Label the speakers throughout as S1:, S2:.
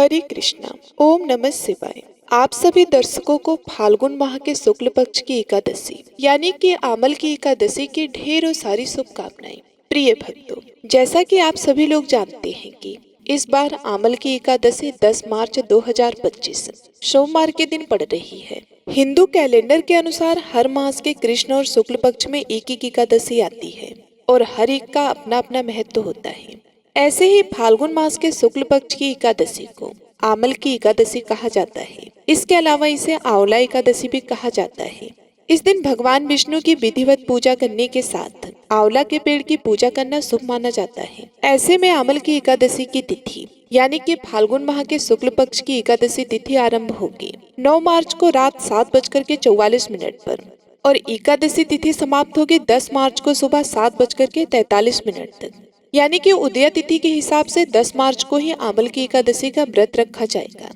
S1: हरे कृष्णा। ओम नमः शिवाय। आप सभी दर्शकों को फाल्गुन माह के शुक्ल पक्ष की एकादशी यानी कि आमल की एकादशी की ढेरों सारी शुभकामनाएं। प्रिय भक्तों, जैसा कि आप सभी लोग जानते हैं कि इस बार आमल की एकादशी 10 मार्च 2025 सोमवार के दिन पड़ रही है। हिंदू कैलेंडर के अनुसार हर मास के कृष्ण और शुक्ल पक्ष में एक एक एकादशी आती है और हर एक का अपना अपना महत्व होता है। ऐसे ही फाल्गुन मास के शुक्ल पक्ष की एकादशी को आमल की एकादशी कहा जाता है। इसके अलावा इसे आंवला एकादशी भी कहा जाता है। इस दिन भगवान विष्णु की विधिवत पूजा करने के साथ आंवला के पेड़ की पूजा करना शुभ माना जाता है। ऐसे में आमल की एकादशी की तिथि यानी कि फाल्गुन माह के शुक्ल पक्ष की एकादशी तिथि आरंभ होगी 9 मार्च को रात 7:44 पर और एकादशी तिथि समाप्त होगी 10 मार्च को सुबह 7:43 तक। यानी कि उदय तिथि के हिसाब से 10 मार्च को ही आमल की एकादशी का व्रत रखा जाएगा।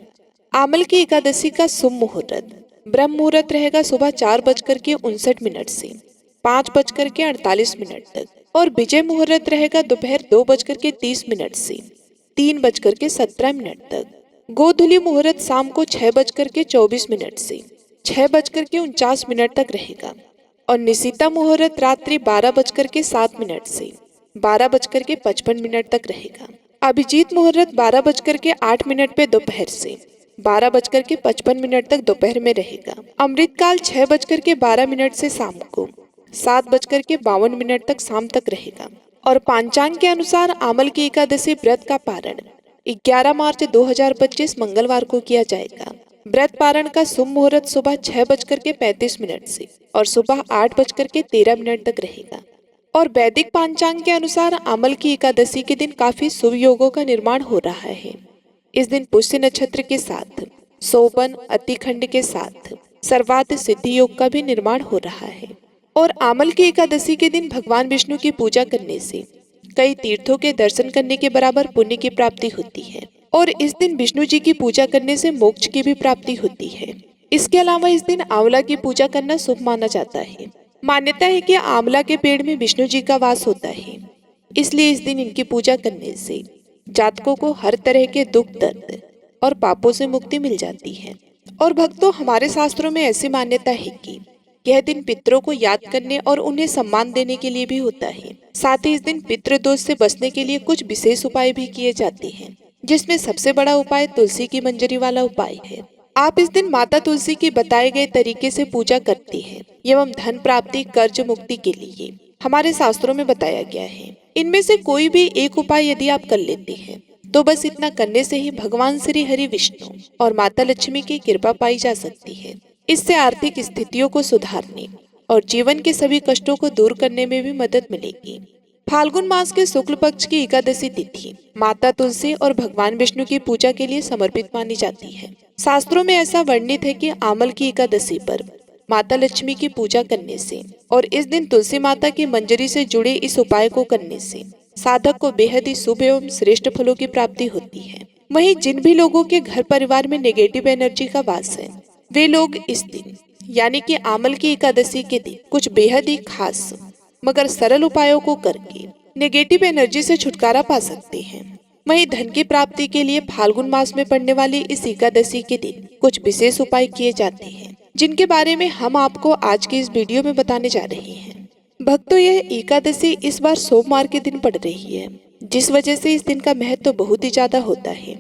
S1: आमल की एकादशी का शुभ मुहूर्त ब्रह्म मुहूर्त रहेगा सुबह 4:59 से 5:48 तक और विजय मुहूर्त रहेगा दोपहर 2:30 से 3:17 तक। गोधूली मुहूर्त शाम को 6:24 से 6:49 तक रहेगा और निशीता मुहूर्त रात्रि 12:07 से 12:55 तक रहेगा। अभिजीत मुहूर्त 12:08 पे दोपहर से 12:55 तक दोपहर में रहेगा। अमृतकाल 6:12 से शाम को 7:52 तक शाम तक रहेगा और पांचांग के अनुसार आमल की एकादशी व्रत का पारण 11 मार्च 2025 मंगलवार को किया जाएगा। व्रत पारण का शुभ मुहूर्त सुबह 6:35 से और सुबह 8:13 तक रहेगा और वैदिक पांचांग के अनुसार आमल की एकादशी के दिन काफी शुभ योगों का निर्माण हो रहा है। इस दिन पुष्य नक्षत्र के साथ शोभन अतिखंड के साथ सर्वार्थ सिद्धि योग का भी निर्माण हो रहा है और आमल की एकादशी के दिन भगवान विष्णु की पूजा करने से कई तीर्थों के दर्शन करने के बराबर पुण्य की प्राप्ति होती है और इस दिन विष्णु जी की पूजा करने से मोक्ष की भी प्राप्ति होती है। इसके अलावा इस दिन आंवला की पूजा करना शुभ माना जाता है। मान्यता है कि आंवला के पेड़ में विष्णु जी का वास होता है, इसलिए इस दिन इनकी पूजा करने से जातकों को हर तरह के दुख दर्द और पापों से मुक्ति मिल जाती है। और भक्तों, हमारे शास्त्रों में ऐसी मान्यता है कि यह दिन पितरों को याद करने और उन्हें सम्मान देने के लिए भी होता है। साथ ही इस दिन पितृदोष से बचने के लिए कुछ विशेष उपाय भी किए जाते हैं, जिसमें सबसे बड़ा उपाय तुलसी की मंजरी वाला उपाय है। आप इस दिन माता तुलसी की बताए गए तरीके से पूजा करती हैं एवं धन प्राप्ति कर्ज मुक्ति के लिए हमारे शास्त्रों में बताया गया है। इनमें से कोई भी एक उपाय यदि आप कर लेते हैं तो बस इतना करने से ही भगवान श्री हरि विष्णु और माता लक्ष्मी की कृपा पाई जा सकती है। इससे आर्थिक स्थितियों को सुधारने और जीवन के सभी कष्टों को दूर करने में भी मदद मिलेगी। फाल्गुन मास के शुक्ल पक्ष की एकादशी तिथि माता तुलसी और भगवान विष्णु की पूजा के लिए समर्पित मानी जाती है। शास्त्रों में ऐसा वर्णित है कि आमल की एकादशी पर माता लक्ष्मी की पूजा करने से और इस दिन तुलसी माता की मंजरी से जुड़े इस उपाय को करने से साधक को बेहद ही शुभ एवं श्रेष्ठ फलों की प्राप्ति होती है। वहीं जिन भी लोगों के घर परिवार में नेगेटिव एनर्जी का वास है, वे लोग इस दिन यानी कि आमल की एकादशी के दिन कुछ बेहद ही खास मगर सरल उपायों को करके नेगेटिव एनर्जी से छुटकारा पा सकते हैं। वहीं धन की प्राप्ति के लिए फाल्गुन मास में पड़ने वाली इस एकादशी के दिन कुछ विशेष उपाय किए जाते हैं, जिनके बारे में हम आपको आज की इस वीडियो में बताने जा रहे हैं। भक्तों, यह एकादशी इस बार सोमवार के दिन पड़ रही है, जिस वजह से इस दिन का महत्व बहुत ही ज्यादा होता है।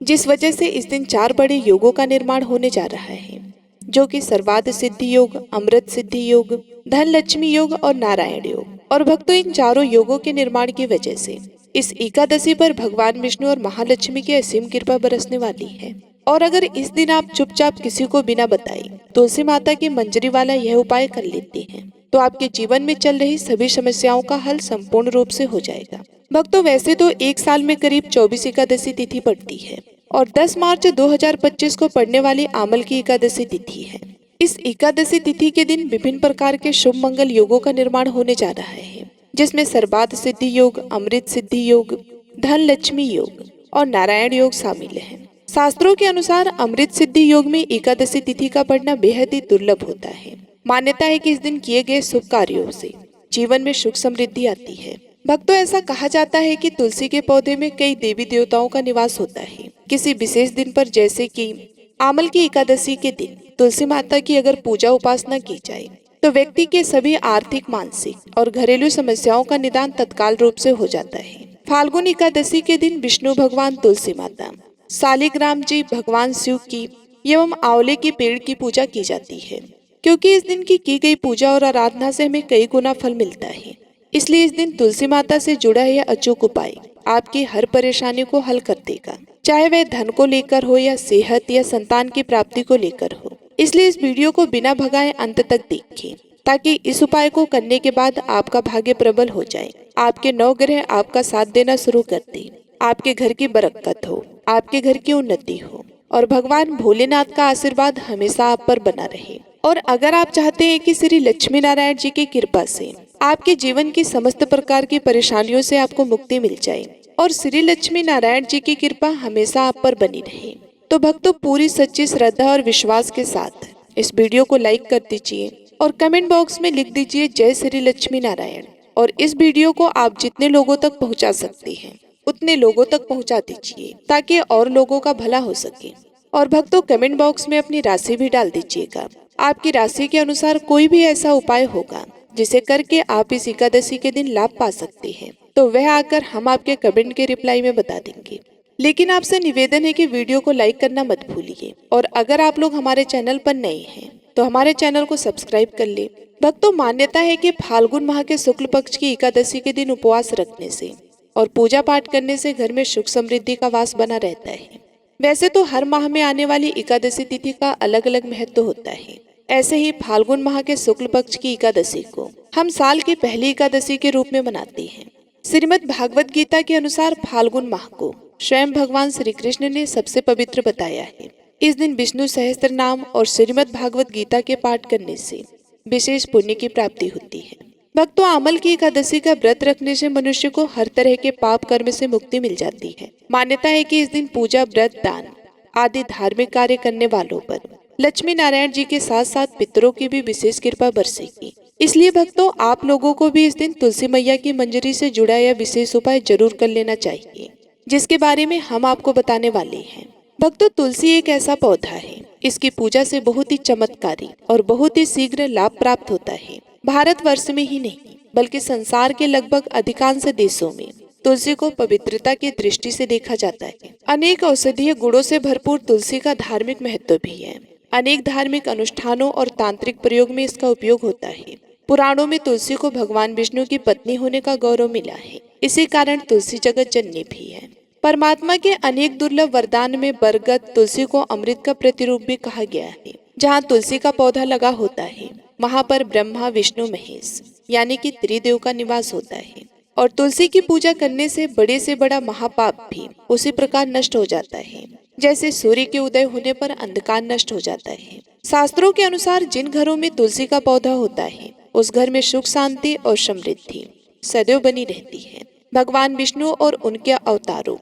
S1: जिस वजह से इस दिन 4 बड़े योगों का निर्माण होने जा रहा है, जो कि सर्वार्थ सिद्धि योग, अमृत सिद्धि योग, धन लक्ष्मी योग और नारायण योग। और भक्तों, इन चारों योगों के निर्माण की वजह से इस एकादशी पर भगवान विष्णु और महालक्ष्मी की असीम कृपा बरसने वाली है। और अगर इस दिन आप चुपचाप किसी को बिना बताए तुलसी माता की मंजरी वाला यह उपाय कर लेते हैं तो आपके जीवन में चल रही सभी समस्याओं का हल संपूर्ण रूप से हो जाएगा। भक्तों, वैसे तो एक साल में करीब 24 एकादशी तिथि पड़ती है और 10 मार्च 2025 को पड़ने वाली आमल की एकादशी तिथि है। इस एकादशी तिथि के दिन विभिन्न प्रकार के शुभ मंगल योगों का निर्माण होने जा रहा है, जिसमें सर्वार्थ सिद्धि योग, अमृत सिद्धि योग, धन लक्ष्मी योग और नारायण योग शामिल है। शास्त्रों के अनुसार अमृत सिद्धि योग में एकादशी तिथि का पड़ना बेहद ही दुर्लभ होता है। मान्यता है कि इस दिन किए गए शुभ कार्यों से जीवन में सुख समृद्धि आती है भक्तों, ऐसा कहा जाता है कि तुलसी के पौधे में कई देवी देवताओं का निवास होता है। किसी विशेष दिन पर, जैसे कि आमल की एकादशी के दिन, तुलसी माता की अगर पूजा उपासना की जाए तो व्यक्ति के सभी आर्थिक, मानसिक और घरेलू समस्याओं का निदान तत्काल रूप से हो जाता है। फाल्गुन एकादशी के दिन विष्णु भगवान, तुलसी माता, शालिग्राम जी भगवान शिव की एवं आंवले के पेड़ की पूजा की जाती है, क्योंकि इस दिन की गई पूजा और आराधना से हमें कई गुना फल मिलता है। इसलिए इस दिन तुलसी माता से जुड़ा यह अचूक उपाय आपकी हर परेशानी को हल कर देगा, चाहे वह धन को लेकर हो या सेहत या संतान की प्राप्ति को लेकर हो। इसलिए इस वीडियो को बिना भगाए अंत तक देखिए, ताकि इस उपाय को करने के बाद आपका भाग्य प्रबल हो जाए, आपके 9 ग्रह आपका साथ देना शुरू कर दें, आपके घर की बरकत हो, आपके घर की उन्नति हो और भगवान भोलेनाथ का आशीर्वाद हमेशा आप पर बना रहे। और अगर आप चाहते हैं कि श्री लक्ष्मी नारायण जी की कृपा से आपके जीवन की समस्त प्रकार की परेशानियों से आपको मुक्ति मिल जाए और श्री लक्ष्मी नारायण जी की कृपा हमेशा आप पर बनी रहे, तो भक्तों, पूरी सच्ची श्रद्धा और विश्वास के साथ इस वीडियो को लाइक कर दीजिए और कमेंट बॉक्स में लिख दीजिए जय श्री लक्ष्मी नारायण। और इस वीडियो को आप जितने लोगों तक पहुंचा सकते हैं उतने लोगों तक पहुंचा दीजिए, ताकि और लोगों का भला हो सके। और भक्तों, कमेंट बॉक्स में अपनी राशि भी डाल दीजिएगा। आपकी राशि के अनुसार कोई भी ऐसा उपाय होगा जिसे करके आप इस एकादशी के दिन लाभ पा सकते हैं, तो वह आकर हम आपके कमेंट के रिप्लाई में बता देंगे। लेकिन आपसे निवेदन है कि वीडियो को लाइक करना मत भूलिए, और अगर आप लोग हमारे चैनल पर नए हैं तो हमारे चैनल को सब्सक्राइब कर ले। भक्तों, मान्यता है कि फाल्गुन माह के शुक्ल पक्ष की एकादशी के दिन उपवास रखने से और पूजा पाठ करने से घर में सुख समृद्धि का वास बना रहता है। वैसे तो हर माह में आने वाली एकादशी तिथि का अलग अलग महत्व होता है। ऐसे ही फाल्गुन माह के शुक्ल पक्ष की एकादशी को हम साल की पहली एकादशी के रूप में मनाते हैं। श्रीमद् भागवत गीता के अनुसार फाल्गुन माह को स्वयं भगवान श्री कृष्ण ने सबसे पवित्र बताया है। इस दिन विष्णु सहस्त्र नाम और श्रीमद् भागवत गीता के पाठ करने से विशेष पुण्य की प्राप्ति होती है। भक्तों, आमल की एकादशी का व्रत रखने से मनुष्य को हर तरह के पाप कर्म से मुक्ति मिल जाती है। मान्यता है कि इस दिन पूजा, व्रत, दान आदि धार्मिक कार्य करने वालों पर लक्ष्मी नारायण जी के साथ साथ पितरों की भी विशेष कृपा बरसेगी। इसलिए भक्तों, आप लोगों को भी इस दिन तुलसी मैया की मंजरी से जुड़ा यह विशेष उपाय जरूर कर लेना चाहिए, जिसके बारे में हम आपको बताने वाले हैं। भक्तों, तुलसी एक ऐसा पौधा है, इसकी पूजा से बहुत ही चमत्कारी और बहुत ही शीघ्र लाभ प्राप्त होता है। भारतवर्ष में ही नहीं बल्कि संसार के लगभग अधिकांश देशों में तुलसी को पवित्रता की दृष्टि से देखा जाता है। अनेक औषधीय गुणों से भरपूर तुलसी का धार्मिक महत्व भी है। अनेक धार्मिक अनुष्ठानों और तांत्रिक प्रयोग में इसका उपयोग होता है। पुराणों में तुलसी को भगवान विष्णु की पत्नी होने का गौरव मिला है। इसी कारण तुलसी जगत जननी भी है। परमात्मा के अनेक दुर्लभ वरदान में बरगद, तुलसी को अमृत का प्रतिरूप भी कहा गया है। जहाँ तुलसी का पौधा लगा होता है वहाँ पर ब्रह्मा, विष्णु, महेश यानी कि त्रिदेव का निवास होता है। और तुलसी की पूजा करने से बड़े से बड़ा महापाप भी उसी प्रकार नष्ट हो जाता है, जैसे सूर्य के उदय होने पर अंधकार नष्ट हो जाता है। शास्त्रों के अनुसार जिन घरों में तुलसी का पौधा होता है उस घर में सुख, शांति और समृद्धि सदैव बनी रहती है। भगवान विष्णु और उनके अवतारों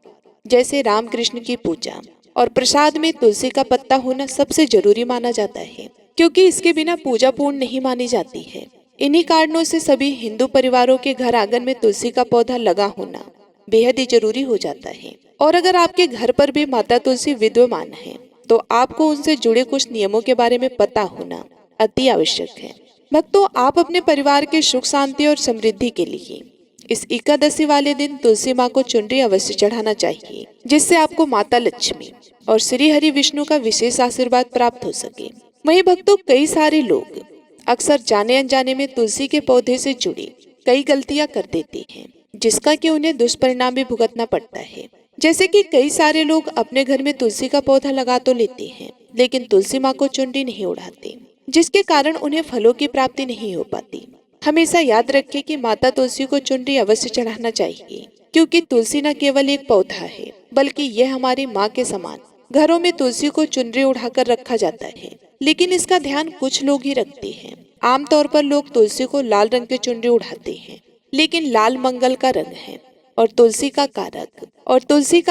S1: जैसे राम कृष्ण की पूजा और प्रसाद में तुलसी का पत्ता होना सबसे जरूरी माना जाता है, क्योंकि इसके बिना पूजा पूर्ण नहीं मानी जाती है। इन्हीं कारणों से सभी हिंदू परिवारों के घर आंगन में तुलसी का पौधा लगा होना बेहद ही जरूरी हो जाता है। और अगर आपके घर पर भी माता तुलसी विद्यमान है तो आपको उनसे जुड़े कुछ नियमों के बारे में पता होना अति आवश्यक है। भक्तों, आप अपने परिवार के सुख, शांति और समृद्धि के लिए इस एकादशी वाले दिन तुलसी माँ को चुनरी अवश्य चढ़ाना चाहिए, जिससे आपको माता लक्ष्मी और श्री हरि विष्णु का विशेष आशीर्वाद प्राप्त हो सके। वहीं भक्तों, कई सारे लोग अक्सर जाने अनजाने में तुलसी के पौधे से जुड़ी कई गलतियां कर देते हैं, जिसका कि उन्हें दुष्परिणाम भी भुगतना पड़ता है। जैसे कि कई सारे लोग अपने घर में तुलसी का पौधा लगा तो लेते हैं, लेकिन तुलसी माँ को चुनरी नहीं उड़ाते, जिसके कारण उन्हें फलों की प्राप्ति नहीं हो पाती। हमेशा याद रखें कि माता तुलसी को चुनरी अवश्य चढ़ाना चाहिए, क्योंकि तुलसी न केवल एक पौधा है बल्कि यह हमारी माँ के समान। घरों में तुलसी को चुनरी उड़ाकर रखा जाता है, लेकिन इसका ध्यान कुछ लोग ही रखते हैं। आमतौर पर लोग तुलसी को लाल रंग की चुनरी उड़ाते हैं, लेकिन लाल मंगल का रंग है और तुलसी का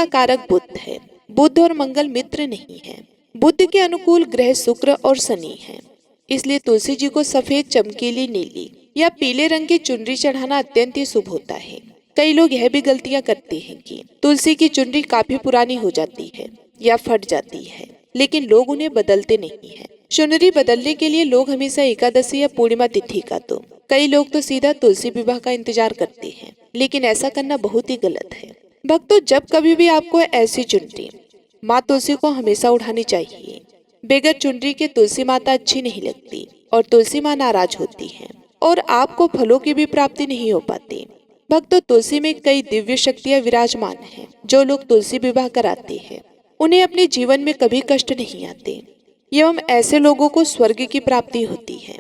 S1: कारक बुध है। बुध और मंगल मित्र नहीं है। बुध के अनुकूल ग्रह शुक्र और शनि है। इसलिए तुलसी जी को सफेद, चमकीली, नीली या पीले रंग की चुनरी चढ़ाना अत्यंत ही शुभ होता है। कई लोग यह भी गलतियां करते हैं कि तुलसी की चुनरी काफी पुरानी हो जाती है या फट जाती है, लेकिन लोग उन्हें बदलते नहीं हैं। चुनरी बदलने के लिए लोग हमेशा एकादशी या पूर्णिमा तिथि का तो कई लोग तो सीधा तुलसी विवाह का इंतजार करते हैं, लेकिन ऐसा करना बहुत ही गलत है। भक्तों, जब कभी भी आपको ऐसी चुनरी माँ तुलसी को हमेशा उठानी चाहिए। बगैर चुनरी के तुलसी माता अच्छी नहीं लगती और तुलसी माँ नाराज होती है और आपको फलों की भी प्राप्ति नहीं हो पाती। भक्तों, तुलसी में कई दिव्य शक्तियाँ विराजमान हैं। जो लोग तुलसी विवाह कराते हैं उन्हें अपने जीवन में कभी कष्ट नहीं आते एवं ऐसे लोगों को स्वर्ग की प्राप्ति होती है।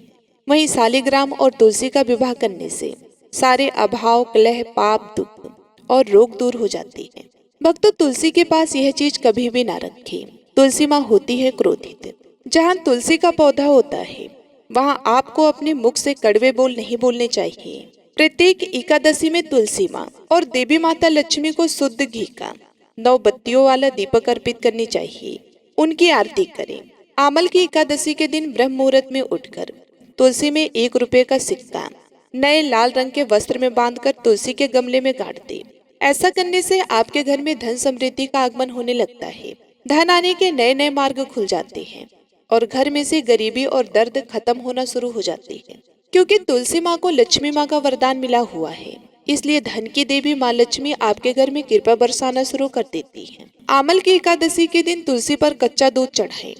S1: वहीं शालिग्राम और तुलसी का विवाह करने से सारे अभाव, कलह, पाप, दुख और रोग दूर हो जाते हैं। भक्तों, तुलसी के पास यह चीज कभी भी ना रखें। तुलसी माँ होती है क्रोधित। जहाँ तुलसी का पौधा होता है वहाँ आपको अपने मुख से कड़वे बोल नहीं बोलने चाहिए। प्रत्येक एकादशी में तुलसी माँ और देवी माता लक्ष्मी को शुद्ध घी का 9 बत्तियों वाला दीपक अर्पित करनी चाहिए। उनकी आरती करें। आमल की एकादशी के दिन ब्रह्म मुहूर्त में उठकर तुलसी में 1 रुपए का सिक्का नए लाल रंग के वस्त्र में बांधकर तुलसी के गमले में गाड़ दे। ऐसा करने से आपके घर में धन समृद्धि का आगमन होने लगता है। धन आने के नए नए मार्ग खुल जाते हैं और घर में से गरीबी और दर्द खत्म होना शुरू हो जाती है। क्योंकि तुलसी माँ को लक्ष्मी माँ का वरदान मिला हुआ है, इसलिए धन की देवी माँ लक्ष्मी आपके घर में कृपा बरसाना शुरू कर देती है। आमल की एकादशी के दिन तुलसी पर कच्चा दूध चढ़ाएं।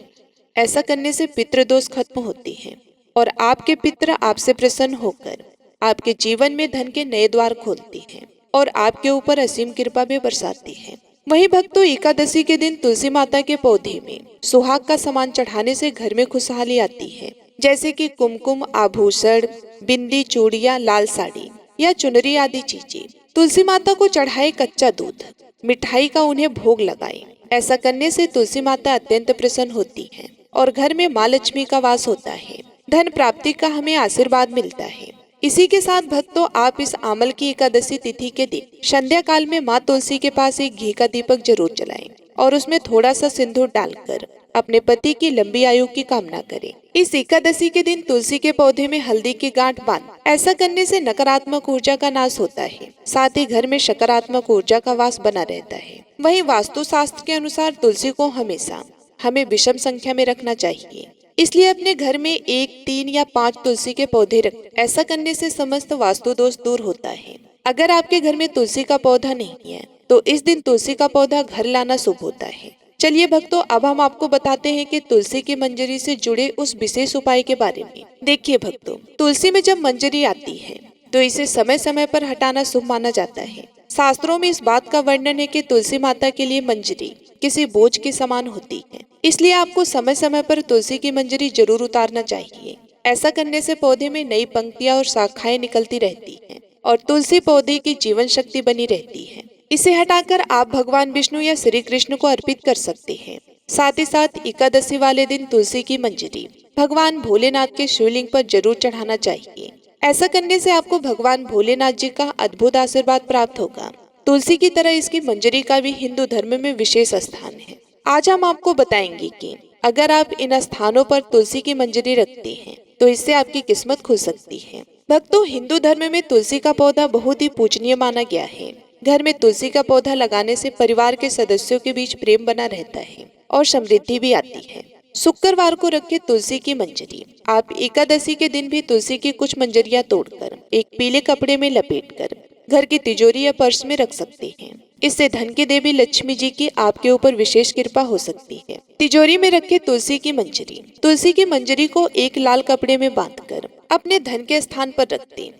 S1: ऐसा करने से पितृ दोष खत्म होते हैं और आपके पितृ आपसे प्रसन्न होकर आपके जीवन में धन के नए द्वार खोलती हैं और आपके ऊपर असीम कृपा भी बरसाती है। वहीं भक्तों, एकादशी के दिन तुलसी माता के पौधे में सुहाग का सामान चढ़ाने से घर में खुशहाली आती है, जैसे कि कुमकुम, आभूषण, बिंदी, चूड़ियां, लाल साड़ी या चुनरी आदि चीजें। तुलसी माता को चढ़ाए कच्चा दूध, मिठाई का उन्हें भोग लगाए। ऐसा करने से तुलसी माता अत्यंत प्रसन्न होती है और घर में माँ लक्ष्मी का वास होता है। धन प्राप्ति का हमें आशीर्वाद मिलता है। इसी के साथ भक्तों, आप इस आमल की एकादशी तिथि के दिन संध्या काल में माँ तुलसी के पास एक घी का दीपक जरूर जलाएं और उसमें थोड़ा सा सिंदूर डालकर अपने पति की लंबी आयु की कामना करें। इस एकादशी के दिन तुलसी के पौधे में हल्दी की गांठ बांध। ऐसा करने से नकारात्मक ऊर्जा का नाश होता है, साथ ही घर में सकारात्मक ऊर्जा का वास बना रहता है। वहीं वास्तु शास्त्र के अनुसार तुलसी को हमेशा हमें विषम संख्या में रखना चाहिए, इसलिए अपने घर में 1, 3 या 5 तुलसी के पौधे रखें। ऐसा करने से समस्त वास्तु दोष दूर होता है। अगर आपके घर में तुलसी का पौधा नहीं है तो इस दिन तुलसी का पौधा घर लाना शुभ होता है। चलिए भक्तों, अब हम आपको बताते हैं कि तुलसी की मंजरी से जुड़े उस विशेष उपाय के बारे में। देखिए भक्तों, तुलसी में जब मंजरी आती है तो इसे समय समय पर हटाना शुभ माना जाता है। शास्त्रों में इस बात का वर्णन है कि तुलसी माता के लिए मंजरी किसी बोझ के समान होती है, इसलिए आपको समय समय पर तुलसी की मंजरी जरूर उतारना चाहिए। ऐसा करने से पौधे में नई पंक्तियां और शाखाएं निकलती रहती हैं और तुलसी पौधे की जीवन शक्ति बनी रहती है। इसे हटाकर आप भगवान विष्णु या श्री कृष्ण को अर्पित कर सकते हैं। साथ ही साथ एकादशी वाले दिन तुलसी की मंजरी भगवान भोलेनाथ के शिवलिंग पर जरूर चढ़ाना चाहिए। ऐसा करने से आपको भगवान भोलेनाथ जी का अद्भुत आशीर्वाद प्राप्त होगा। तुलसी की तरह इसकी मंजरी का भी हिंदू धर्म में विशेष स्थान है। आज हम आपको बताएंगे कि अगर आप इन स्थानों पर तुलसी की मंजरी रखते हैं तो इससे आपकी किस्मत खुल सकती है। भक्तों, हिंदू धर्म में तुलसी का पौधा बहुत ही पूजनीय माना गया है। घर में तुलसी का पौधा लगाने से परिवार के सदस्यों के बीच प्रेम बना रहता है और समृद्धि भी आती है। शुक्रवार को रखे तुलसी की मंजरी। आप एकादशी के दिन भी तुलसी की कुछ मंजरियां तोड़कर एक पीले कपड़े में लपेटकर घर की तिजोरी या पर्स में रख सकते हैं। इससे धन की देवी लक्ष्मी जी की आपके ऊपर विशेष कृपा हो सकती है। तिजोरी में रखे तुलसी की मंजरी। तुलसी की मंजरी को एक लाल कपड़े में बांधकर अपने धन के स्थान पर रख दें।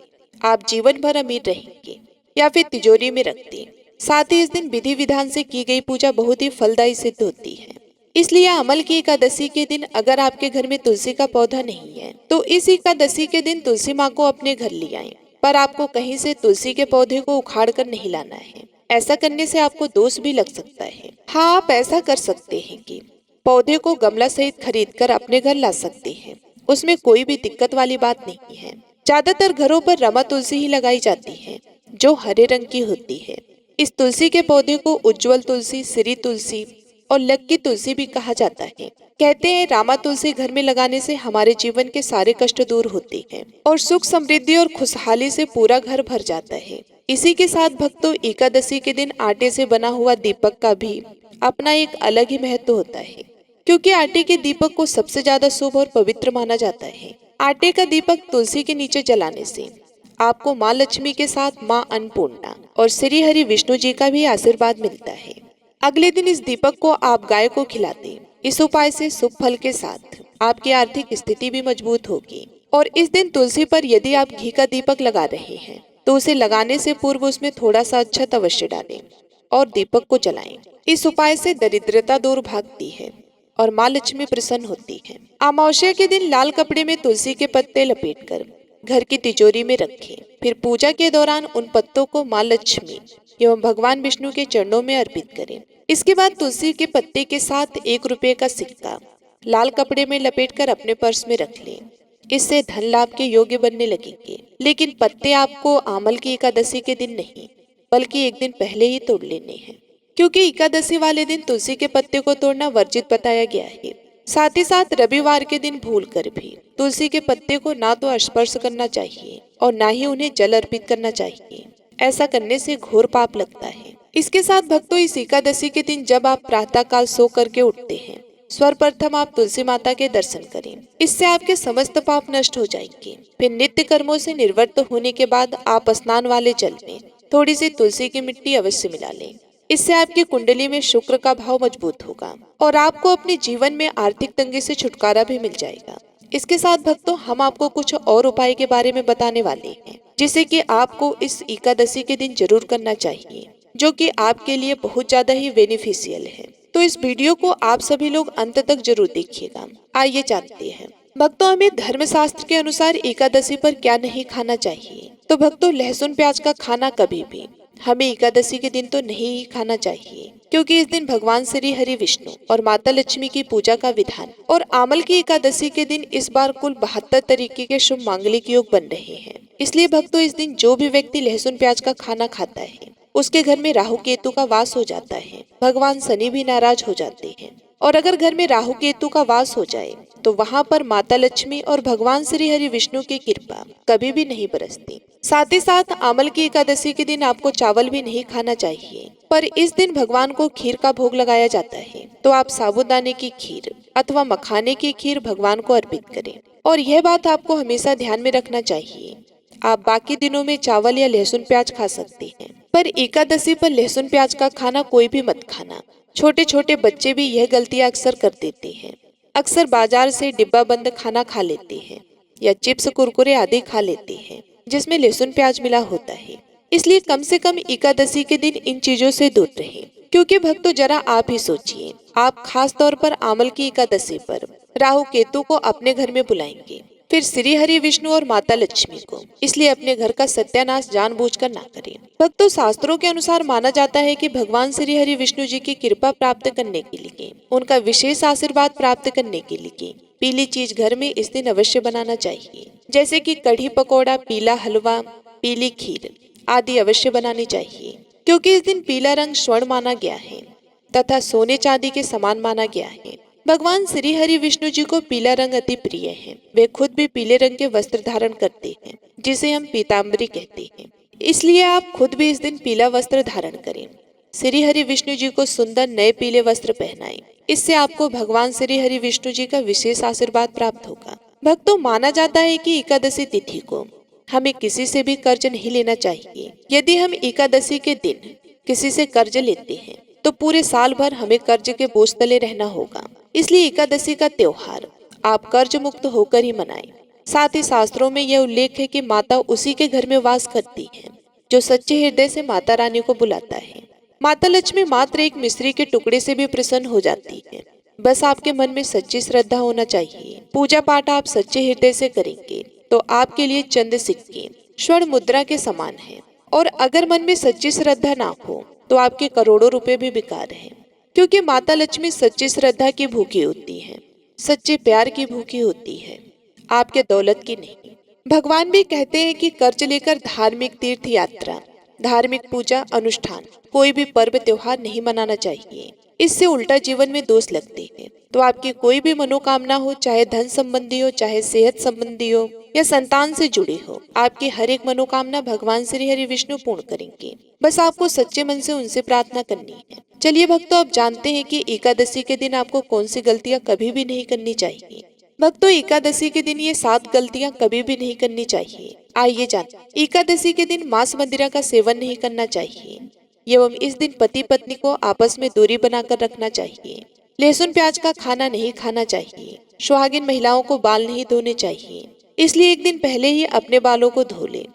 S1: आप जीवन भर अमीर रहेंगे। या फिर तिजोरी में रख दें। साथ ही इस दिन विधि विधान से की गई पूजा बहुत ही फलदायी सिद्ध होती है। इसलिए अमल की एकादशी के दिन अगर आपके घर में तुलसी का पौधा नहीं है तो इस एकादशी के दिन तुलसी माँ को अपने घर ले आएं। पर आपको कहीं से तुलसी के पौधे को उखाड़ कर नहीं लाना है। ऐसा करने से आपको दोष भी लग सकता है। हाँ, आप ऐसा कर सकते हैं कि पौधे को गमला सहित खरीद कर अपने घर ला सकते हैं। उसमें कोई भी दिक्कत वाली बात नहीं है। ज्यादातर घरों पर रमा तुलसी ही लगाई जाती है जो हरे रंग की होती है। इस तुलसी के पौधे को उज्जवल तुलसी, श्री तुलसी और लक्की तुलसी भी कहा जाता है। कहते हैं रामा तुलसी घर में लगाने से हमारे जीवन के सारे कष्ट दूर होते हैं और सुख, समृद्धि और खुशहाली से पूरा घर भर जाता है। इसी के साथ भक्तों, एकादशी के दिन आटे से बना हुआ दीपक का भी अपना एक अलग ही महत्व होता है, क्योंकि आटे के दीपक को सबसे ज्यादा शुभ और पवित्र माना जाता है। आटे का दीपक तुलसी के नीचे जलाने से आपको माँ लक्ष्मी के साथ माँ अन्नपूर्णा और श्री हरि विष्णु जी का भी आशीर्वाद मिलता है। अगले दिन इस दीपक को आप गाय को खिला दें। इस उपाय से शुभ फल के साथ आपकी आर्थिक स्थिति भी मजबूत होगी। और इस दिन तुलसी पर यदि आप घी का दीपक लगा रहे हैं तो उसे लगाने से पूर्व उसमें थोड़ा सा अक्षत अवश्य डालें और दीपक को जलाएं। इस उपाय से दरिद्रता दूर भागती है और माँ लक्ष्मी प्रसन्न होती है। अमावस्या के दिन लाल कपड़े में तुलसी के पत्ते लपेटकर घर की तिजोरी में रखें। फिर पूजा के दौरान उन पत्तों को माँ लक्ष्मी एवं भगवान विष्णु के चरणों में अर्पित करें। इसके बाद तुलसी के पत्ते के साथ 1 रुपए का सिक्का लाल कपड़े में लपेटकर अपने पर्स में रख लें। इससे धन लाभ के योग्य बनने लगेंगे। लेकिन पत्ते आपको आमल की एकादशी के दिन नहीं, बल्कि एक दिन पहले ही तोड़ लेने हैं, क्योंकि एकादशी वाले दिन तुलसी के पत्ते को तोड़ना वर्जित बताया गया है। साथ ही साथ रविवार के दिन भूलकर भी तुलसी के पत्ते को ना तो स्पर्श करना चाहिए और ना ही उन्हें जल अर्पित करना चाहिए। ऐसा करने से घोर पाप लगता है। इसके साथ भक्तों, इस एकादशी के दिन जब आप प्रातः काल सो करके उठते हैं, सर्वप्रथम आप तुलसी माता के दर्शन करें। इससे आपके समस्त पाप नष्ट हो जाएंगे। फिर नित्य कर्मों से निवृत्त होने के बाद आप स्नान वाले जल में थोड़ी सी तुलसी की मिट्टी अवश्य मिला लें। इससे आपकी कुंडली में शुक्र का भाव मजबूत होगा और आपको अपने जीवन में आर्थिक तंगी से छुटकारा भी मिल जाएगा। इसके साथ भक्तों, हम आपको कुछ और उपाय के बारे में बताने वाले हैं, जिसे कि आपको इस एकादशी के दिन जरूर करना चाहिए, जो कि आपके लिए बहुत ज्यादा ही बेनिफिशियल है। तो इस वीडियो को आप सभी लोग अंत तक जरूर देखिएगा। आइए जानते हैं भक्तों, हमें धर्मशास्त्र के अनुसार एकादशी पर क्या नहीं खाना चाहिए। तो भक्तों, लहसुन प्याज का खाना कभी भी हमें एकादशी के दिन तो नहीं ही खाना चाहिए, क्योंकि इस दिन भगवान श्री हरि विष्णु और माता लक्ष्मी की पूजा का विधान। और आमल की एकादशी के दिन इस बार कुल 72 तरीके के शुभ मांगलिक योग बन रहे हैं। इसलिए भक्तों, इस दिन जो भी व्यक्ति लहसुन प्याज का खाना खाता है उसके घर में राहु केतु का वास हो जाता है। भगवान शनि भी नाराज हो जाते हैं। और अगर घर में राहु केतु का वास हो जाए तो वहाँ पर माता लक्ष्मी और भगवान श्री हरि विष्णु की कृपा कभी भी नहीं बरसती। साथ ही साथ आमल की एकादशी के दिन आपको चावल भी नहीं खाना चाहिए, पर इस दिन भगवान को खीर का भोग लगाया जाता है। तो आप साबूदाने की खीर अथवा मखाने की खीर भगवान को अर्पित करें। और यह बात आपको हमेशा ध्यान में रखना चाहिए, आप बाकी दिनों में चावल या लहसुन प्याज खा सकते हैं, पर एकादशी पर लहसुन प्याज का खाना कोई भी मत खाना। छोटे छोटे बच्चे भी यह गलतियां अक्सर कर देते हैं। अक्सर बाजार से डिब्बा बंद खाना खा लेते हैं या चिप्स कुरकुरे आदि खा लेते हैं, जिसमें लहसुन प्याज मिला होता है। इसलिए कम से कम एकादशी के दिन इन चीजों से दूर रहें। क्योंकि भक्तों, जरा आप ही सोचिए, आप खास तौर पर आमल की एकादशी पर राहु केतु को अपने घर में बुलाएंगे, फिर श्री हरि विष्णु और माता लक्ष्मी को। इसलिए अपने घर का सत्यानाश जानबूझकर ना करें। भक्तों, शास्त्रों के अनुसार माना जाता है कि भगवान श्री हरि विष्णु जी की कृपा प्राप्त करने के लिए, उनका विशेष आशीर्वाद प्राप्त करने के लिए पीली चीज घर में इस दिन अवश्य बनाना चाहिए, जैसे कि कढ़ी पकौड़ा, पीला हलवा, पीली खीर आदि अवश्य बनानी चाहिए। क्योंकि इस दिन पीला रंग स्वर्ण माना गया है तथा सोने चांदी के समान माना गया है। भगवान श्री हरि विष्णु जी को पीला रंग अति प्रिय है। वे खुद भी पीले रंग के वस्त्र धारण करते हैं, जिसे हम पीताम्बरी कहते हैं। इसलिए आप खुद भी इस दिन पीला वस्त्र धारण करें। श्री हरि विष्णु जी को सुंदर नए पीले वस्त्र पहनाएं। इससे आपको भगवान श्री हरि विष्णु जी का विशेष आशीर्वाद प्राप्त होगा। भक्तों, माना जाता है कि एकादशी तिथि को हमें किसी से भी कर्ज नहीं लेना चाहिए। यदि हम एकादशी के दिन किसी से कर्ज लेते हैं तो पूरे साल भर हमें कर्ज के बोझ तले रहना होगा। इसलिए एकादशी का त्योहार आप कर्ज मुक्त होकर ही मनाएं। साथ ही शास्त्रों में यह उल्लेख है कि माता उसी के घर में वास करती है जो सच्चे हृदय से माता रानी को बुलाता है। माता लक्ष्मी मात्र एक मिश्री के टुकड़े से भी प्रसन्न हो जाती है। बस आपके मन में सच्ची श्रद्धा होना चाहिए। पूजा पाठ आप सच्चे हृदय से करेंगे तो आपके लिए चंद सिक्के स्वर्ण मुद्रा के समान है। और अगर मन में सच्ची श्रद्धा ना हो तो आपके करोड़ों रुपए भी बेकार हैं। क्योंकि माता लक्ष्मी सच्ची श्रद्धा की भूखी होती है, सच्चे प्यार की भूखी होती है, आपके दौलत की नहीं। भगवान भी कहते हैं कि कर्ज लेकर धार्मिक तीर्थ यात्रा, धार्मिक पूजा अनुष्ठान, कोई भी पर्व त्योहार नहीं मनाना चाहिए। इससे उल्टा जीवन में दोष लगते हैं। तो आपकी कोई भी मनोकामना हो, चाहे धन संबंधी हो, चाहे सेहत संबंधी हो या संतान से जुड़ी हो, आपकी हर एक मनोकामना भगवान श्री हरि विष्णु पूर्ण करेंगे। बस आपको सच्चे मन से उनसे प्रार्थना करनी है। चलिए भक्तों, आप जानते हैं कि एकादशी के दिन आपको कौन सी गलतियां कभी भी नहीं करनी चाहिए। भक्तों, एकादशी के दिन ये 7 गलतियां कभी भी नहीं करनी चाहिए। आइए जानें। एकादशी के दिन मांस मदिरा का सेवन नहीं करना चाहिए एवं इस दिन पति पत्नी को आपस में दूरी बनाकर रखना चाहिए। लहसुन प्याज का खाना नहीं खाना चाहिए। सुहागिन महिलाओं को बाल नहीं धोने चाहिए, इसलिए एक दिन पहले ही अपने बालों को धो लें।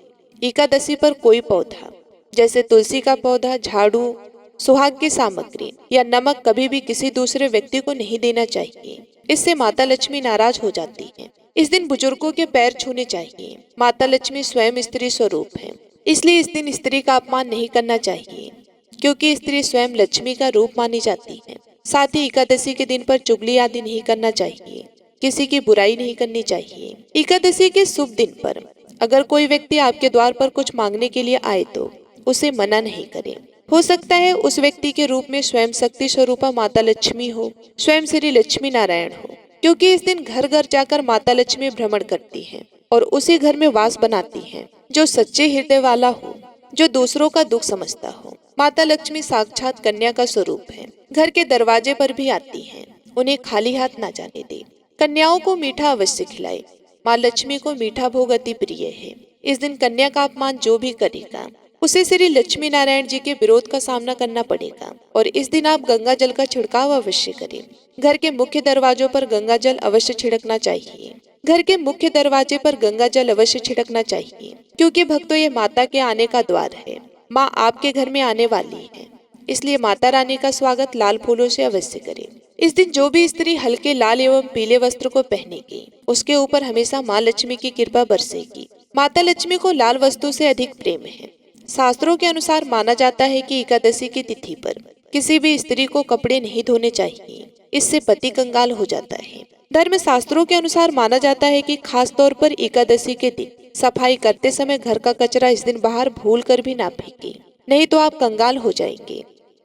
S1: एकादशी पर कोई पौधा जैसे तुलसी का पौधा, झाड़ू, सुहाग की सामग्री या नमक कभी भी किसी दूसरे व्यक्ति को नहीं देना चाहिए। इससे माता लक्ष्मी नाराज हो जाती है। इस दिन बुजुर्गों के पैर छूने चाहिए। माता लक्ष्मी स्वयं स्त्री स्वरूप है, इसलिए इस दिन स्त्री का अपमान नहीं करना चाहिए, क्योंकि स्त्री स्वयं लक्ष्मी का रूप मानी जाती है। साथ ही एकादशी के दिन पर चुगली आदि नहीं करना चाहिए, किसी की बुराई नहीं करनी चाहिए। एकादशी के शुभ दिन पर अगर कोई व्यक्ति आपके द्वार पर कुछ मांगने के लिए आए तो उसे मना नहीं करें। हो सकता है उस व्यक्ति के रूप में स्वयं शक्ति स्वरूपा माता लक्ष्मी हो, स्वयं श्री लक्ष्मी नारायण हो, क्योंकि इस दिन घर घर जाकर माता लक्ष्मी भ्रमण करती है और उसी घर में वास बनाती है जो सच्चे हृदय वाला हो, जो दूसरों का दुख समझता हो। माता लक्ष्मी साक्षात कन्या का स्वरूप है, घर के दरवाजे पर भी आती हैं। उन्हें खाली हाथ ना जाने दे। कन्याओं को मीठा अवश्य खिलाए। माँ लक्ष्मी को मीठा भोग अति प्रिय है। इस दिन कन्या का अपमान जो भी करेगा उसे श्री लक्ष्मी नारायण जी के विरोध का सामना करना पड़ेगा। और इस दिन आप गंगा जल का छिड़काव अवश्य करें। घर के मुख्य दरवाजों पर गंगा जल अवश्य छिड़कना चाहिए। घर के मुख्य दरवाजे पर गंगा जल अवश्य छिड़कना चाहिए, क्योंकि भक्तों ये माता के आने का द्वार है। माँ आपके घर में आने वाली है, इसलिए माता रानी का स्वागत लाल फूलों से अवश्य करें। इस दिन जो भी स्त्री हल्के लाल एवं पीले वस्त्र को पहनेगी उसके ऊपर हमेशा माँ लक्ष्मी की कृपा बरसेगी। माता लक्ष्मी को लाल वस्तु से अधिक प्रेम है। शास्त्रों के अनुसार माना जाता है कि एकादशी की तिथि पर किसी भी स्त्री को कपड़े नहीं धोने चाहिए, इससे पति कंगाल हो जाता है। धर्म शास्त्रों के अनुसार माना जाता है कि खास तौर पर एकादशी के दिन सफाई करते समय घर का कचरा इस दिन बाहर भूल कर भी ना फेंके, नहीं तो आप कंगाल हो जाएंगे।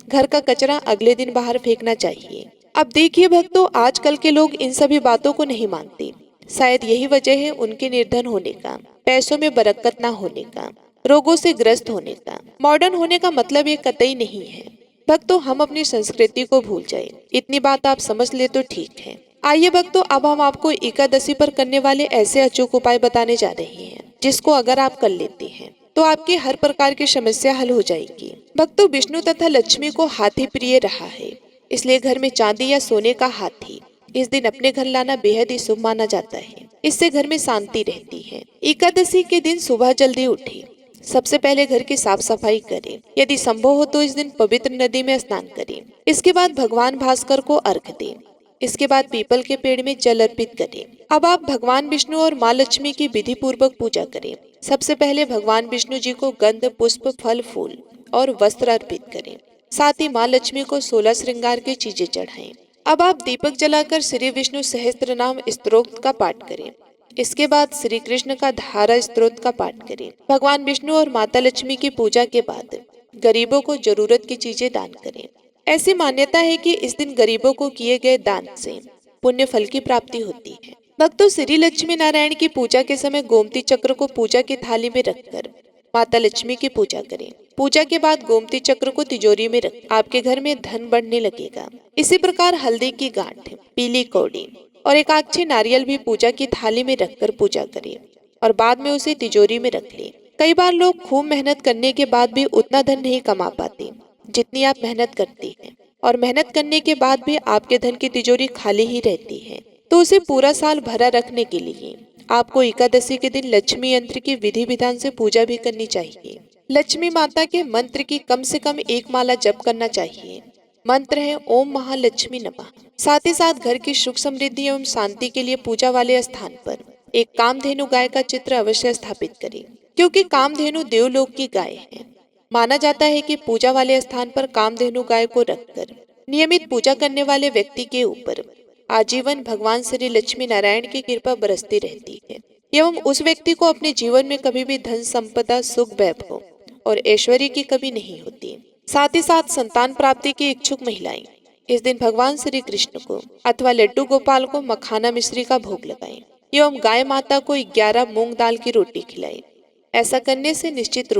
S1: घर का कचरा अगले दिन बाहर फेंकना चाहिए। अब देखिए भक्तों, आजकल के लोग इन सभी बातों को नहीं मानते। शायद यही वजह है उनके निर्धन होने का, पैसों में बरकत ना होने का, रोगों से ग्रस्त होने का। मॉडर्न होने का मतलब ये कतई नहीं है भक्तों हम अपनी संस्कृति को भूल जाए। इतनी बात आप समझ ले तो ठीक है। आइए भक्तों, अब हम आपको एकादशी पर करने वाले ऐसे अचूक उपाय बताने जा रहे हैं जिसको अगर आप कर लेते हैं तो आपकी हर प्रकार की समस्या हल हो जाएगी। भक्तों, विष्णु तथा लक्ष्मी को हाथी प्रिय रहा है, इसलिए घर में चांदी या सोने का हाथी इस दिन अपने घर लाना बेहद ही शुभ माना जाता है। इससे घर में शांति रहती है। एकादशी के दिन सुबह जल्दी उठे। सबसे पहले घर की साफ सफाई करें। यदि संभव हो तो इस दिन पवित्र नदी में स्नान करें। इसके बाद भगवान भास्कर को अर्घ्य दें। इसके बाद पीपल के पेड़ में जल अर्पित करें। अब आप भगवान विष्णु और माँ लक्ष्मी की विधि पूर्वक पूजा करें। सबसे पहले भगवान विष्णु जी को गंध, पुष्प, फल, फूल और वस्त्र अर्पित करें। साथ ही माँ लक्ष्मी को 16 श्रृंगार की चीजें चढ़ाएं। अब आप दीपक जलाकर श्री विष्णु सहस्त्र नाम स्तोत्र का पाठ करें। इसके बाद श्री कृष्ण का धारा स्तोत्र का पाठ करें। भगवान विष्णु और माता लक्ष्मी की पूजा के बाद गरीबों को जरूरत की चीजें दान करें। ऐसी मान्यता है कि इस दिन गरीबों को किए गए दान से पुण्य फल की प्राप्ति होती है। भक्तों, श्री लक्ष्मी नारायण की पूजा के समय गोमती चक्र को पूजा की थाली में रखकर माता लक्ष्मी की पूजा करें। पूजा के बाद गोमती चक्र को तिजोरी में रख आपके घर में धन बढ़ने लगेगा। इसी प्रकार हल्दी की गांठ, पीली कौड़ी और एक आछी नारियल भी पूजा की थाली में रखकर पूजा करें और बाद में उसे तिजोरी में रख लें। कई बार लोग खूब मेहनत करने के बाद भी उतना धन नहीं कमा पाते जितनी आप मेहनत करती हैं, और मेहनत करने के बाद भी आपके धन की तिजोरी खाली ही रहती है। तो उसे पूरा साल भरा रखने के लिए आपको एकादशी के दिन लक्ष्मी यंत्र की विधि विधान से पूजा भी करनी चाहिए। लक्ष्मी माता के मंत्र की कम से कम 1 माला जप करना चाहिए। मंत्र है ओम महालक्ष्मी नमः। साथ ही साथ घर की सुख समृद्धि एवं शांति के लिए पूजा वाले स्थान पर एक कामधेनु गाय का चित्र अवश्य स्थापित करें, क्योंकि कामधेनु देवलोक की गाय है। माना जाता है कि पूजा वाले स्थान पर कामधेनु गाय को रखकर नियमित पूजा करने वाले व्यक्ति के ऊपर आजीवन भगवान श्री लक्ष्मी नारायण की कृपा बरसती रहती है एवं उस व्यक्ति को अपने जीवन में कभी भी धन संपदा, सुख, वैभव और ऐश्वर्य की कमी नहीं होती। साथ ही साथ संतान प्राप्ति की इच्छुक महिलाएं इस दिन भगवान श्री कृष्ण को अथवा लड्डू गोपाल को मखाना मिश्री का भोग लगाएं एवं गाय माता को 11 मूंग दाल की रोटी खिलाएं। ऐसा करने से निश्चित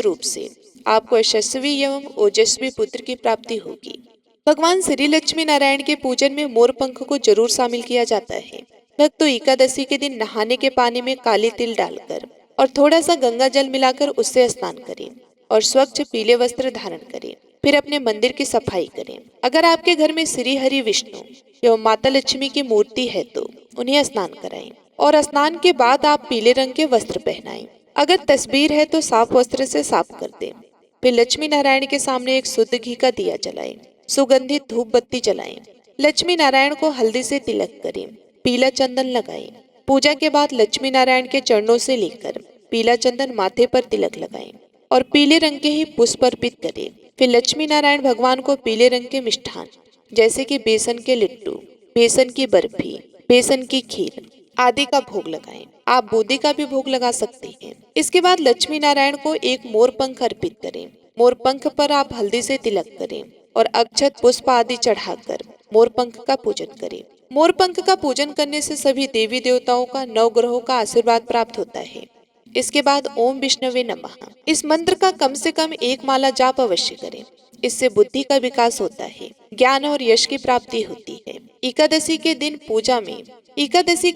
S1: रूप से आपको यशस्वी एवं ओजस्वी पुत्र की प्राप्ति होगी। भगवान श्री लक्ष्मी नारायण के पूजन में मोर पंख को जरूर शामिल किया जाता है। भक्तों, एकादशी के दिन नहाने के पानी में काली तिल डालकर और थोड़ा सा गंगा जल मिलाकर उससे स्नान करें और स्वच्छ पीले वस्त्र धारण करें। फिर अपने मंदिर की सफाई करें। अगर आपके घर में श्री हरि विष्णु एवं माता लक्ष्मी की मूर्ति है तो उन्हें स्नान कराएं और स्नान के बाद आप पीले रंग के वस्त्र पहनाएं। अगर तस्वीर है तो साफ वस्त्र से साफ कर दें। फिर लक्ष्मी नारायण के सामने एक शुद्ध घी का दिया जलाएं, सुगंधित धूप बत्ती जलाएं। लक्ष्मी नारायण को हल्दी से तिलक करें, पीला चंदन लगाएं। पूजा के बाद लक्ष्मी नारायण के चरणों से लेकर पीला चंदन माथे पर तिलक लगाएं और पीले रंग के ही पुष्प अर्पित करें। फिर लक्ष्मी नारायण भगवान को पीले रंग के मिष्ठान जैसे कि बेसन के लड्डू, बेसन की बर्फी, बेसन की खीर आदि का भोग लगाएं। आप बूंदी का भी भोग लगा सकते हैं। इसके बाद लक्ष्मी नारायण को एक मोर पंख अर्पित करें। मोर पंख पर आप हल्दी से तिलक करें और अक्षत पुष्प आदि चढ़ाकर मोर पंख का पूजन करें। मोर पंख का पूजन करने से सभी देवी देवताओं का, नवग्रहों का आशीर्वाद प्राप्त होता है। इसके बाद ओम विष्णवे नमः इस मंत्र का कम से कम 1 माला जाप अवश्य करें। इससे बुद्धि का विकास होता है, ज्ञान और यश की प्राप्ति होती है। एकादशी के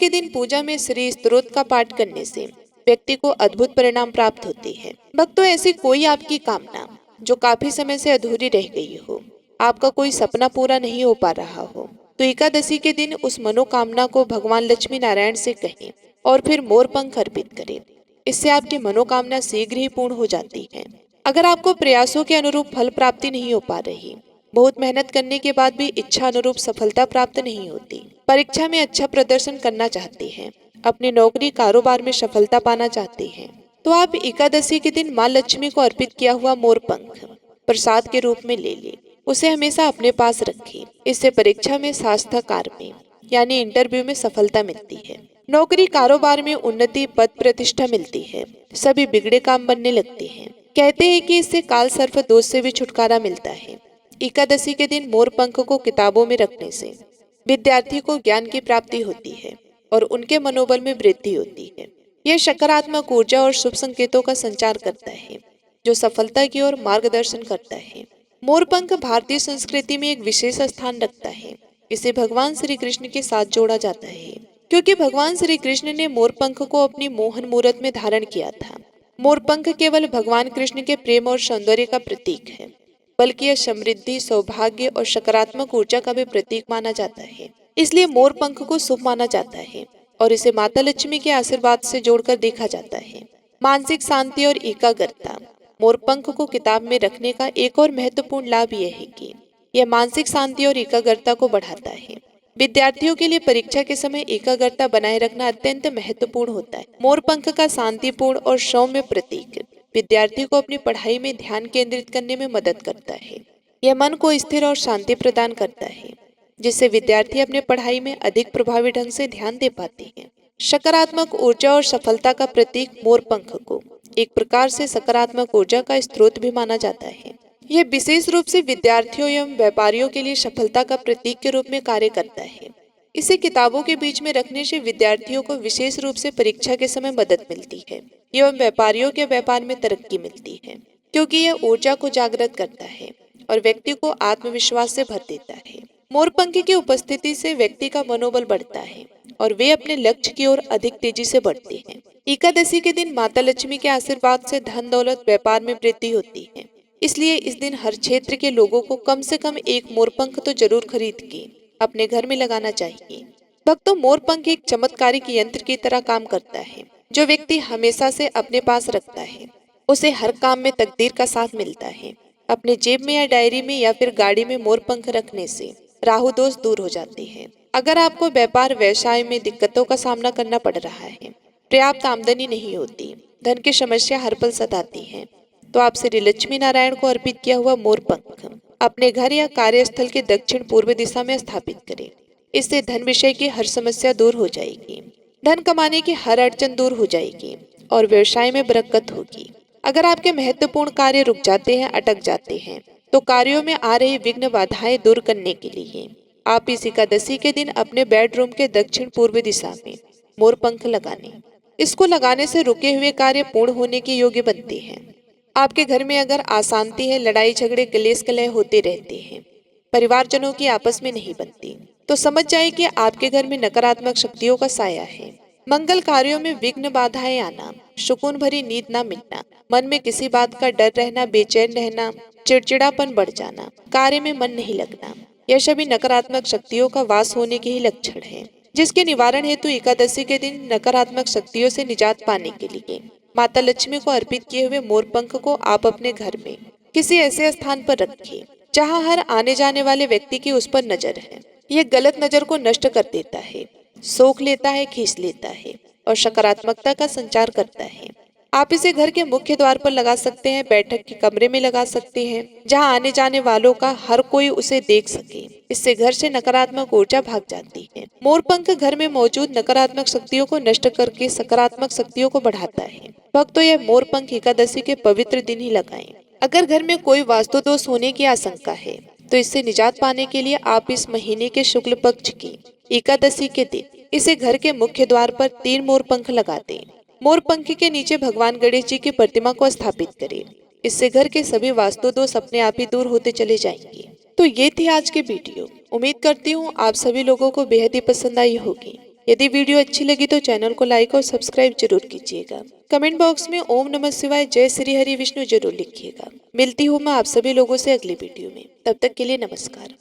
S1: दिन पूजा में श्री स्तोत्र का पाठ करने से व्यक्ति को अद्भुत परिणाम प्राप्त होते हैं। भक्तों, ऐसी कोई आपकी कामना जो काफी समय से अधूरी रह गई हो, आपका कोई सपना पूरा नहीं हो पा रहा हो, तो एकादशी के दिन उस मनोकामना को भगवान लक्ष्मी नारायण से कहें और फिर मोर पंख अर्पित करें। इससे आपकी मनोकामना शीघ्र ही पूर्ण हो जाती है। अगर आपको प्रयासों के अनुरूप फल प्राप्ति नहीं हो पा रही, बहुत मेहनत करने के बाद भी इच्छा अनुरूप सफलता प्राप्त नहीं होती, परीक्षा में अच्छा प्रदर्शन करना चाहते हैं, अपनी नौकरी कारोबार में सफलता पाना चाहते हैं, तो आप एकादशी के दिन माँ लक्ष्मी को अर्पित किया हुआ मोर पंख प्रसाद के रूप में ले लें। उसे हमेशा अपने पास रखें। इससे परीक्षा में साक्षात्कार में यानी इंटरव्यू में सफलता मिलती है, नौकरी कारोबार में उन्नति, पद प्रतिष्ठा मिलती है, सभी बिगड़े काम बनने लगते हैं। कहते हैं कि इससे काल सर्प दोष से भी छुटकारा मिलता है। एकादशी के दिन मोर पंख को किताबों में रखने से विद्यार्थी को ज्ञान की प्राप्ति होती है और उनके मनोबल में वृद्धि होती है। यह सकारात्मक ऊर्जा और शुभ संकेतों का संचार करता है जो सफलता की ओर मार्गदर्शन करता है। मोर पंख भारतीय संस्कृति में एक विशेष स्थान रखता है। इसे भगवान श्री कृष्ण के साथ जोड़ा जाता है क्योंकि भगवान श्री कृष्ण ने मोर पंख को अपनी मोहन मूरत में धारण किया था। मोर पंख केवल भगवान कृष्ण के प्रेम और सौंदर्य का प्रतीक है, बल्कि यह समृद्धि, सौभाग्य और सकारात्मक ऊर्जा का भी प्रतीक माना जाता है। इसलिए मोर पंख को शुभ माना जाता है और इसे माता लक्ष्मी के आशीर्वाद से जोड़कर देखा जाता है। मानसिक शांति और एकाग्रता। मोर पंख को किताब में रखने का एक और महत्वपूर्ण लाभ यह है कि यह मानसिक शांति और एकाग्रता को बढ़ाता है। विद्यार्थियों के लिए परीक्षा के समय एकाग्रता बनाए रखना अत्यंत महत्वपूर्ण होता है। मोर पंख का शांतिपूर्ण और सौम्य प्रतीक विद्यार्थी को अपनी पढ़ाई में ध्यान केंद्रित करने में मदद करता है। यह मन को स्थिर और शांति प्रदान करता है, जिससे विद्यार्थी अपने पढ़ाई में अधिक प्रभावी ढंग से ध्यान दे पाते हैं। सकारात्मक ऊर्जा और सफलता का प्रतीक मोर पंख को एक प्रकार से सकारात्मक ऊर्जा का स्रोत भी माना जाता है। यह विशेष रूप से विद्यार्थियों एवं व्यापारियों के लिए सफलता का प्रतीक के रूप में कार्य करता है। इसे किताबों के बीच में रखने से विद्यार्थियों को विशेष रूप से परीक्षा के समय मदद मिलती है एवं व्यापारियों के व्यापार में तरक्की मिलती है, क्योंकि यह ऊर्जा को जागृत करता है और व्यक्ति को आत्मविश्वास से भर देता है। मोर पंख की उपस्थिति से व्यक्ति का मनोबल बढ़ता है और वे अपने लक्ष्य की ओर अधिक तेजी से बढ़ते हैं। एकादशी के दिन माता लक्ष्मी के आशीर्वाद से धन दौलत व्यापार में वृद्धि होती है। इसलिए इस दिन हर क्षेत्र के लोगों को कम से कम एक मोरपंख तो जरूर खरीद के अपने घर में लगाना चाहिए। भक्तों, मोरपंख एक चमत्कारिक यंत्र की तरह काम करता है। जो व्यक्ति हमेशा से अपने पास रखता है उसे हर काम में तकदीर का साथ मिलता है। अपने जेब में या डायरी में या फिर गाड़ी में मोरपंख रखने से राहु दोष दूर हो जाते हैं। अगर आपको व्यापार व्यवसाय में दिक्कतों का सामना करना पड़ रहा है, पर्याप्त आमदनी नहीं होती, धन की समस्या हर पल सताती है, तो आप श्री लक्ष्मी नारायण को अर्पित किया हुआ मोर पंख अपने घर या कार्यस्थल के दक्षिण पूर्व दिशा में स्थापित करें। इससे धन विषय की हर समस्या दूर हो जाएगी, धन कमाने की हर अड़चन दूर हो जाएगी और व्यवसाय में बरकत होगी। अगर आपके महत्वपूर्ण कार्य रुक जाते हैं, अटक जाते हैं, तो कार्यों में आ रही विघ्न बाधाएं दूर करने के लिए आप इस एकादशी के दिन अपने बेडरूम के दक्षिण पूर्व दिशा में मोर पंख लगाने। इसको लगाने से रुके हुए कार्य पूर्ण होने के योग्य बनते हैं। आपके घर में अगर अशांति है, लड़ाई झगड़े क्लेश कलह होते रहते हैं, परिवारजनों की आपस में नहीं बनती, तो समझ जाए कि आपके घर में नकारात्मक शक्तियों का साया है। मंगल कार्यों में विघ्न बाधाएं आना, सुकून भरी नींद न मिलना, मन में किसी बात का डर रहना, बेचैन रहना, चिड़चिड़ापन बढ़ जाना, कार्य में मन नहीं लगना, यह सभी नकारात्मक शक्तियों का वास होने के ही लक्षण है। जिसके निवारण हेतु एकादशी के दिन नकारात्मक शक्तियों से निजात पाने के लिए माता लक्ष्मी को अर्पित किए हुए मोरपंख को आप अपने घर में किसी ऐसे स्थान पर रखें जहां हर आने जाने वाले व्यक्ति की उस पर नजर है। यह गलत नजर को नष्ट कर देता है, सोख लेता है, खींच लेता है और सकारात्मकता का संचार करता है। आप इसे घर के मुख्य द्वार पर लगा सकते हैं, बैठक के कमरे में लगा सकते हैं जहां आने जाने वालों का हर कोई उसे देख सके। इससे घर से नकारात्मक ऊर्जा भाग जाती है। मोरपंख घर में मौजूद नकारात्मक शक्तियों को नष्ट करके सकारात्मक शक्तियों को बढ़ाता है। भक्तों, यह मोरपंख एकादशी के पवित्र दिन ही लगाएं। अगर घर में कोई वास्तु दोष होने की आशंका है तो इससे निजात पाने के लिए आप इस महीने के शुक्ल पक्ष की एकादशी के दिन इसे घर के मुख्य द्वार पर 3 मोरपंख लगा दें। मोरपंख के नीचे भगवान गणेश जी की प्रतिमा को स्थापित करें। इससे घर के सभी वास्तु दोष अपने आप ही दूर होते चले जाएंगे। तो ये थी आज की वीडियो। उम्मीद करती हूँ आप सभी लोगों को बेहद ही पसंद आई होगी। यदि वीडियो अच्छी लगी तो चैनल को लाइक और सब्सक्राइब जरूर कीजिएगा। कमेंट बॉक्स में ओम नमः शिवाय, जय श्री हरि विष्णु जरूर लिखिएगा। मिलती हूँ मैं आप सभी लोगों से अगली वीडियो में। तब तक के लिए नमस्कार।